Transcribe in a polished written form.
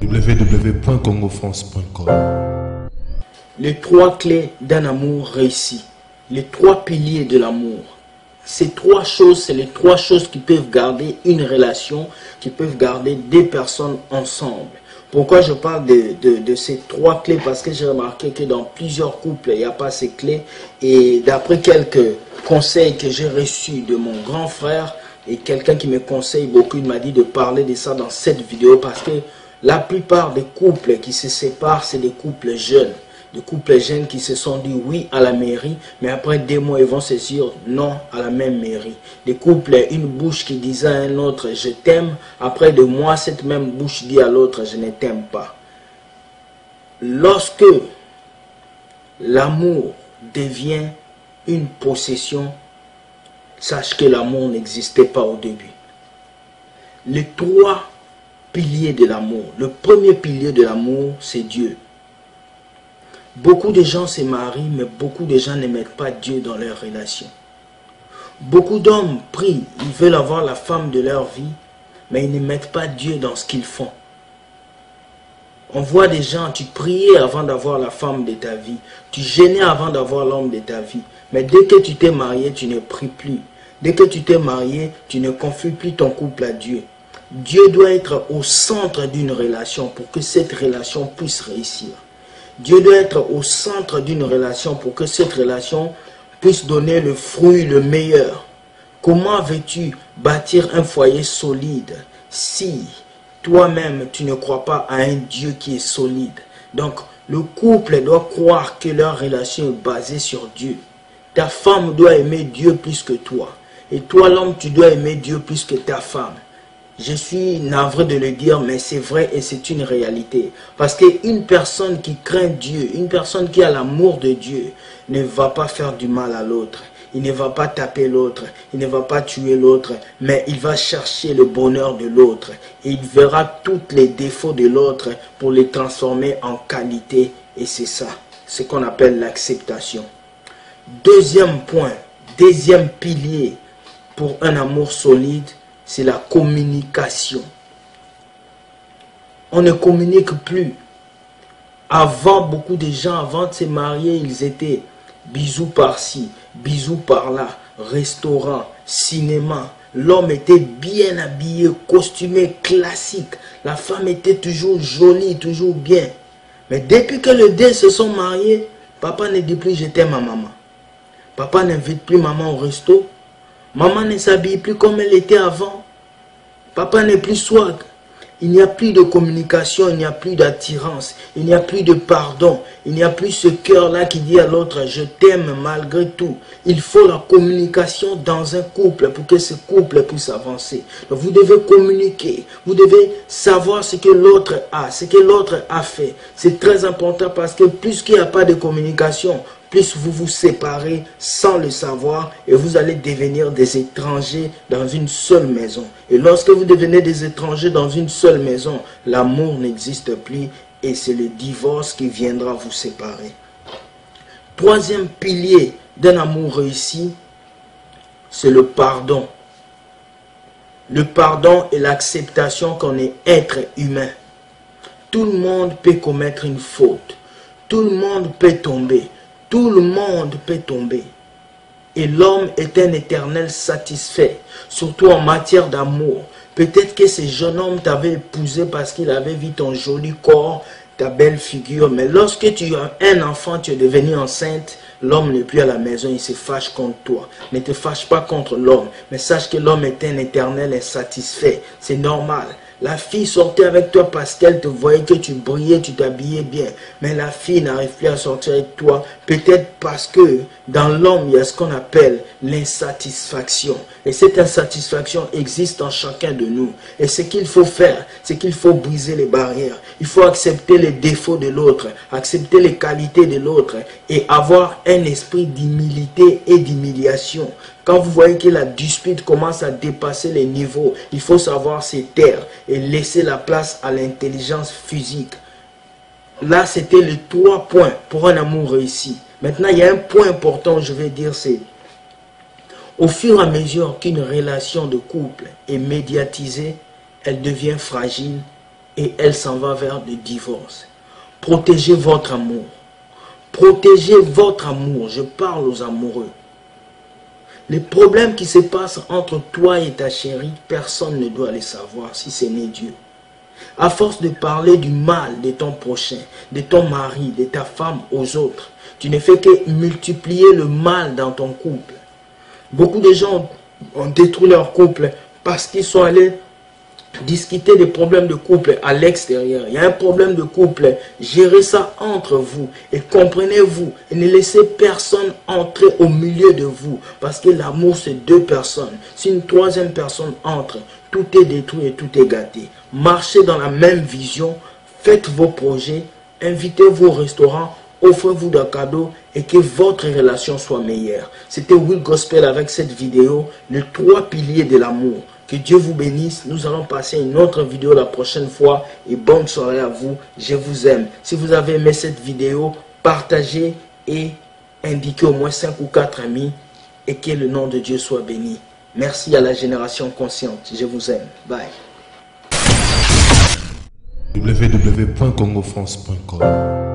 www.congofrance.com. Les trois clés d'un amour réussi, les trois piliers de l'amour. Ces trois choses, c'est les trois choses qui peuvent garder une relation, qui peuvent garder des personnes ensemble. Pourquoi je parle de ces trois clés? Parce que j'ai remarqué que dans plusieurs couples, il n'y a pas ces clés. Et d'après quelques conseils que j'ai reçus de mon grand frère, et quelqu'un qui me conseille beaucoup, il m'a dit de parler de ça dans cette vidéo, parce que la plupart des couples qui se séparent, c'est des couples jeunes. Des couples jeunes qui se sont dit oui à la mairie, mais après 2 mois, ils vont se dire non à la même mairie. Des couples, une bouche qui disait à un autre je t'aime, après 2 mois, cette même bouche dit à l'autre je ne t'aime pas. Lorsque l'amour devient une possession, sache que l'amour n'existait pas au début. Les trois piliers de l'amour. Le premier pilier de l'amour, c'est Dieu. Beaucoup de gens se marient, mais beaucoup de gens ne mettent pas Dieu dans leur relation. Beaucoup d'hommes prient, ils veulent avoir la femme de leur vie, mais ils ne mettent pas Dieu dans ce qu'ils font. On voit des gens, tu priais avant d'avoir la femme de ta vie, tu gênais avant d'avoir l'homme de ta vie, mais dès que tu t'es marié, tu ne pries plus. Dès que tu t'es marié, tu ne confies plus ton couple à Dieu. Dieu doit être au centre d'une relation pour que cette relation puisse réussir. Dieu doit être au centre d'une relation pour que cette relation puisse donner le fruit le meilleur. Comment veux-tu bâtir un foyer solide si toi-même tu ne crois pas à un Dieu qui est solide? Donc le couple doit croire que leur relation est basée sur Dieu. Ta femme doit aimer Dieu plus que toi. Et toi l'homme, tu dois aimer Dieu plus que ta femme. Je suis navré de le dire, mais c'est vrai et c'est une réalité. Parce qu'une personne qui craint Dieu, une personne qui a l'amour de Dieu, ne va pas faire du mal à l'autre. Il ne va pas taper l'autre, il ne va pas tuer l'autre, mais il va chercher le bonheur de l'autre. Et il verra tous les défauts de l'autre pour les transformer en qualité. Et c'est ça, ce qu'on appelle l'acceptation. Deuxième point, deuxième pilier pour un amour solide, c'est la communication. On ne communique plus. Avant, beaucoup de gens, avant de se marier, ils étaient bisous par-ci, bisous par-là, restaurant, cinéma. L'homme était bien habillé, costumé, classique. La femme était toujours jolie, toujours bien. Mais depuis que les deux se sont mariés, papa ne dit plus je t'aime à maman. Papa n'invite plus maman au resto. Maman ne s'habille plus comme elle était avant. Papa n'est plus swag. Il n'y a plus de communication, il n'y a plus d'attirance, il n'y a plus de pardon, il n'y a plus ce cœur-là qui dit à l'autre « je t'aime malgré tout ». Il faut la communication dans un couple pour que ce couple puisse avancer. Donc vous devez communiquer, vous devez savoir ce que l'autre a, ce que l'autre a fait. C'est très important parce que plus qu'il n'y a pas de communication, plus vous vous séparez sans le savoir et vous allez devenir des étrangers dans une seule maison. Et lorsque vous devenez des étrangers dans une seule maison, l'amour n'existe plus et c'est le divorce qui viendra vous séparer. Troisième pilier d'un amour réussi, c'est le pardon. Le pardon et l'acceptation qu'on est être humain. Tout le monde peut commettre une faute. Tout le monde peut tomber. Tout le monde peut tomber. Et l'homme est un éternel satisfait, surtout en matière d'amour. Peut-être que ce jeune homme t'avait épousé parce qu'il avait vu ton joli corps, ta belle figure. Mais lorsque tu as un enfant, tu es devenu enceinte, l'homme n'est plus à la maison, il se fâche contre toi. Ne te fâche pas contre l'homme, mais sache que l'homme est un éternel insatisfait. C'est normal. La fille sortait avec toi parce qu'elle te voyait que tu brillais, tu t'habillais bien. Mais la fille n'arrive plus à sortir avec toi. Peut-être parce que dans l'homme, il y a ce qu'on appelle l'insatisfaction. Et cette insatisfaction existe en chacun de nous. Et ce qu'il faut faire, c'est qu'il faut briser les barrières. Il faut accepter les défauts de l'autre, accepter les qualités de l'autre et avoir un esprit d'humilité et d'humiliation. Quand vous voyez que la dispute commence à dépasser les niveaux, il faut savoir se taire et laisser la place à l'intelligence physique. Là, c'était les 3 points pour un amour réussi. Maintenant, il y a un point important, je vais dire, c'est au fur et à mesure qu'une relation de couple est médiatisée, elle devient fragile et elle s'en va vers le divorce. Protégez votre amour. Protégez votre amour. Je parle aux amoureux. Les problèmes qui se passent entre toi et ta chérie, personne ne doit les savoir si ce n'est Dieu. À force de parler du mal de ton prochain, de ton mari, de ta femme aux autres, tu ne fais que multiplier le mal dans ton couple. Beaucoup de gens ont détruit leur couple parce qu'ils sont allés discuter des problèmes de couple à l'extérieur. Il y a un problème de couple, gérez ça entre vous et comprenez-vous et ne laissez personne entrer au milieu de vous parce que l'amour c'est deux personnes. Si une troisième personne entre, tout est détruit et tout est gâté. Marchez dans la même vision, faites vos projets, invitez-vous au restaurant, offrez-vous des cadeaux et que votre relation soit meilleure. C'était Will Gospel avec cette vidéo, les 3 piliers de l'amour. Que Dieu vous bénisse. Nous allons passer une autre vidéo la prochaine fois. Et bonne soirée à vous. Je vous aime. Si vous avez aimé cette vidéo, partagez et indiquez au moins 5 ou 4 amis. Et que le nom de Dieu soit béni. Merci à la génération consciente. Je vous aime. Bye. www.congofrance.com